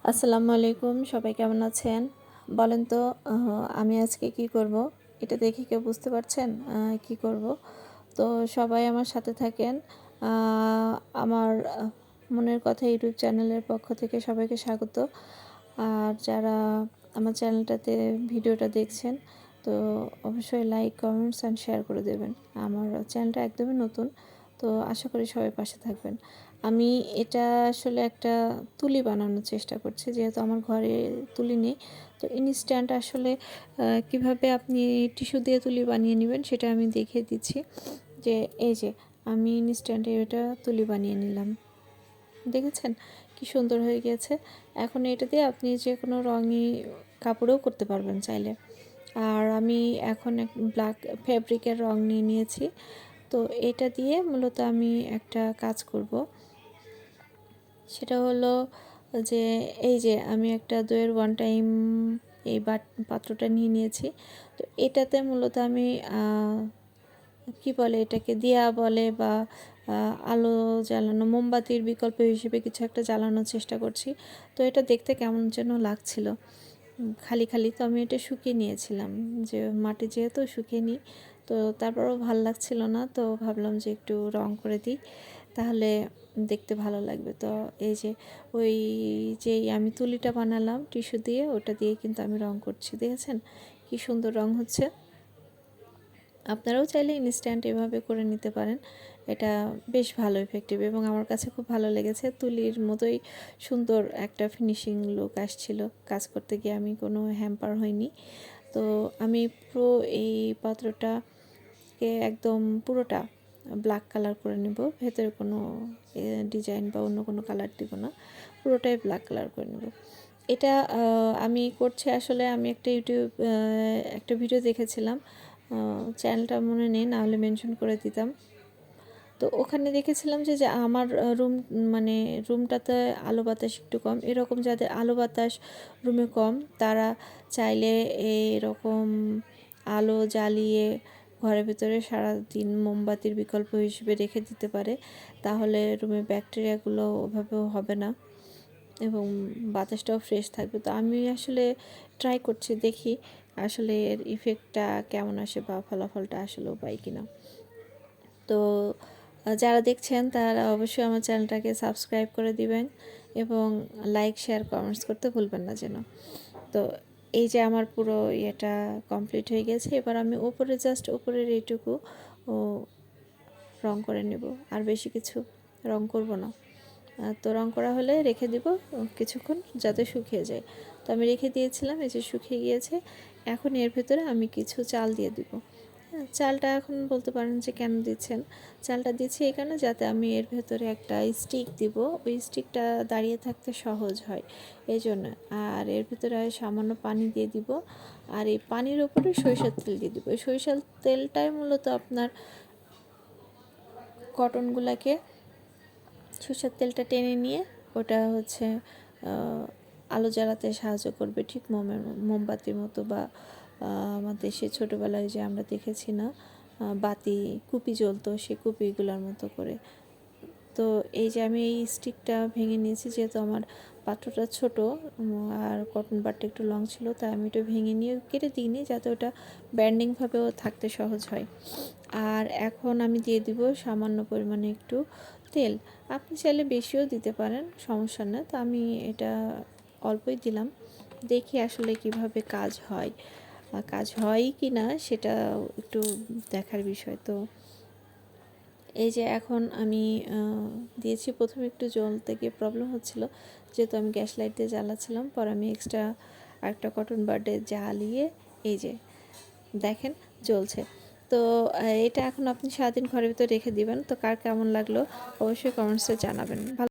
আসসালামু আলাইকুম, সবাই কেমন আছেন? বলেন তো আমি আজকে কি করব? এটা দেখে কেউ বুঝতে পারছেন কি করব? তো সবাই আমার সাথে থাকেন। আমার মনের কথা ইউটিউব চ্যানেলের পক্ষ থেকে সবাইকে স্বাগত। আর যারা আমার চ্যানেলটাতে ভিডিওটা দেখছেন, তো অবশ্যই লাইক, কমেন্টস অ্যান্ড শেয়ার করে দেবেন। আমার চ্যানেলটা একদমই নতুন, তো আশা করি সবাই পাশে থাকবেন। আমি এটা আসলে একটা তুলি বানানোর চেষ্টা করছি, যেহেতু আমার ঘরে তুলি নেই। তো ইনস্ট্যান্ট আসলে কিভাবে আপনি টিস্যু দিয়ে তুলি বানিয়ে নেবেন সেটা আমি দেখিয়ে দিচ্ছি। যে এই যে আমি ইনস্ট্যান্টে এটা তুলি বানিয়ে নিলাম, দেখেছেন কি সুন্দর হয়ে গেছে। এখন এটা দিয়ে আপনি যে কোনো রঙই কাপড়েও করতে পারবেন চাইলে। আর আমি এখন এক ব্ল্যাক ফ্যাব্রিকের রং নিয়ে নিয়েছি। তো এটা দিয়ে মূলত আমি একটা কাজ করব, সেটা হলো যে এই যে আমি একটা দইয়ের ওয়ান টাইম এই পাত্রটা নিয়ে নিয়েছি। তো এটাতে মূলত আমি কি বলে এটাকে দিয়া বলে বা আলো জ্বালানো মোমবাতির বিকল্প হিসেবে কিছু একটা জ্বালানোর চেষ্টা করছি। তো এটা দেখতে কেমন যেন লাগছিল খালি খালি। তো আমি এটা শুকিয়ে নিয়েছিলাম, যে মাটি যেহেতু শুকিয়ে নিই, তো তারপরেও ভালো লাগছিল না। তো ভাবলাম যে একটু রং করে দিই, তাহলে দেখতে ভালো লাগবে। তো এই যে ওই যে আমি তুলিটা বানালাম টিস্যু দিয়ে, ওটা দিয়ে কিন্তু আমি রং করছি, দেখেছেন কি সুন্দর রং হচ্ছে। আপনারাও চাইলে ইনস্ট্যান্ট এভাবে করে নিতে পারেন, এটা বেশ ভালো ইফেক্টিভ এবং আমার কাছে খুব ভালো লেগেছে। তুলির মতোই সুন্দর একটা ফিনিশিং লুক আসছিল। কাজ করতে গিয়ে আমি কোনো হ্যাম্পার হয়নি। তো আমি পুরো এই পাত্রটাকে একদম পুরোটা ব্ল্যাক কালার করে নেব, ভেতরে কোনো ডিজাইন বা অন্য কোনো কালার দিব না, পুরোটাই ব্ল্যাক কালার করে নেব। এটা আমি করছি আসলে আমি একটা ভিডিও দেখেছিলাম, চ্যানেলটা মনে নেই, না হলে মেনশন করে দিতাম। তো ওখানে দেখেছিলাম যে আমার রুম মানে রুমটাতে আলো বাতাস একটু কম, এরকম যাদের আলো বাতাস রুমে কম তারা চাইলে এরকম আলো জ্বালিয়ে ঘরের ভিতরে সারাদিন মোমবাতির বিকল্প হিসেবে রেখে দিতে পারে, তাহলে রুমে ব্যাকটেরিয়াগুলো ওভাবেও হবে না এবং বাতাসটাও ফ্রেশ থাকবে। তো আমি আসলে ট্রাই করছি, দেখি আসলে এর ইফেক্টটা কেমন আসে বা ফলাফলটা আসলেও পাই কিনা। তো যারা দেখছেন তারা অবশ্যই আমার চ্যানেলটাকে সাবস্ক্রাইব করে দিবেন এবং লাইক, শেয়ার, কমেন্টস করতে ভুলবেন না যেন। তো এই যে আমার পুরো ইয়েটা কমপ্লিট হয়ে গেছে। এবার আমি উপরে জাস্ট উপরের এইটুকু রং করে নেব, আর বেশি কিছু রং করব না। তো রং করা হলে রেখে দিব কিছুক্ষণ যাতে শুকিয়ে যায়। তো আমি রেখে দিয়েছিলাম, এই যে শুকিয়ে গিয়েছে। এখন এর ভেতরে আমি কিছু চাল দিয়ে দিব। চালটা এখন বলতে পারেন যে কেন দিচ্ছেন, চালটা দিচ্ছি এই কারণে যাতে আমি এর ভেতরে একটা স্টিক দিব, ওই স্টিকটা দাঁড়িয়ে থাকতে সহজ হয় এই জন্য। আর এর ভিতরে সামান্য পানি দিয়ে দিব, আর এই পানির ওপরে সরিষার তেল দিয়ে দিব। এই সরিষার তেলটাই মূলত আপনার কটনগুলোকে সরষের তেলটা টেনে নিয়ে ওটা হচ্ছে আলো জ্বালাতে সাহায্য করবে, ঠিক মোমবাতির মতো। বা আমাদের দেশে ছোটোবেলায় যে আমরা দেখেছি না বাতি কুপি জ্বলতো, সেই কুপিগুলোর মতো করে। তো এই যে আমি এই স্টিকটা ভেঙে নিয়েছি, যেহেতু আমার পাত্রটা ছোট আর কটন বারটা একটু লং ছিল, তাই আমি এটা ভেঙে নিয়ে কেটে দিইনি, যাতে ওটা ব্যান্ডিংভাবেও থাকতে সহজ হয়। আর এখন আমি দিয়ে দিব সামান্য পরিমাণে একটু তেল। আপনি চাইলে বেশিও দিতে পারেন, সমস্যা না। তো আমি এটা অল্পই দিলাম, দেখি আসলে কিভাবে কাজ হয় কি না সেটা একটু দেখার বিষয়। তো এই যে এখন আমি দিয়েছি, প্রথমে একটু জ্বলতে গিয়ে প্রবলেম হচ্ছিল, যেহেতু আমি গ্যাস লাইট দিয়ে জ্বালাচ্ছিলাম। পর আমি এক্সট্রা আরেকটা কটন বাডে জ্বালিয়ে এই যে দেখেন জ্বলছে। তো এটা এখন আপনি সারাদিন ঘরের ভিতরে রেখে দিবেন। তো কার কেমন লাগলো অবশ্যই কমেন্টসে জানাবেন।